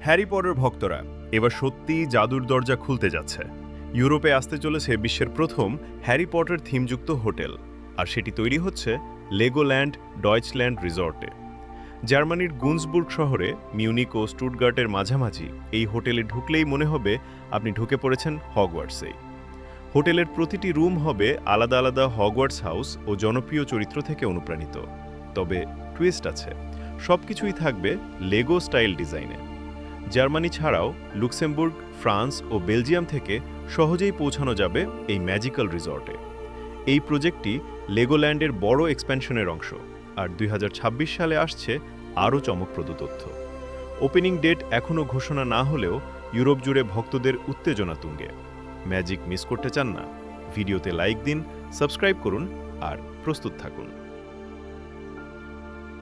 Harry Potter ভক্তরা এবার সত্যিই জাদুর দরজা খুলতে যাচ্ছে। ইউরোপে আসতে চলেছে বিশ্বের প্রথম হ্যারি পটার থিমযুক্ত হোটেল, আর সেটি তৈরি হচ্ছে লেগোল্যান্ড ডয়েচল্যান্ড রিসর্টে। জার্মানির গুন্সবুর্গ শহরে মিউনিক ও স্টুটগার্টের মাঝামাঝি এই হোটেলে ঢুকলেই মনে হবে আপনি ঢুকে পড়েছেন হগওয়ার্টসেই। হোটেলের প্রতিটি রুম হবে আলাদা আলাদা হগওয়ার্টস হাউস ও জনপ্রিয় চরিত্র থেকে অনুপ্রাণিত। তবে টুইস্ট আছে, সবকিছুই থাকবে লেগো স্টাইল ডিজাইনে। জার্মানি ছাড়াও লুক্সেমবুর্গ, ফ্রান্স ও বেলজিয়াম থেকে সহজেই পৌঁছানো যাবে এই ম্যাজিক্যাল রিসর্টে। এই প্রজেক্টটি লেগোল্যান্ডের বড় এক্সপ্যানশনের অংশ, আর ২০২৬ সালে আসছে আরও চমকপ্রদ তথ্য। ওপেনিং ডেট এখনও ঘোষণা না হলেও ইউরোপ জুড়ে ভক্তদের উত্তেজনা তুঙ্গে। ম্যাজিক মিস করতে চান না? ভিডিওতে লাইক দিন, সাবস্ক্রাইব করুন আর প্রস্তুত থাকুন।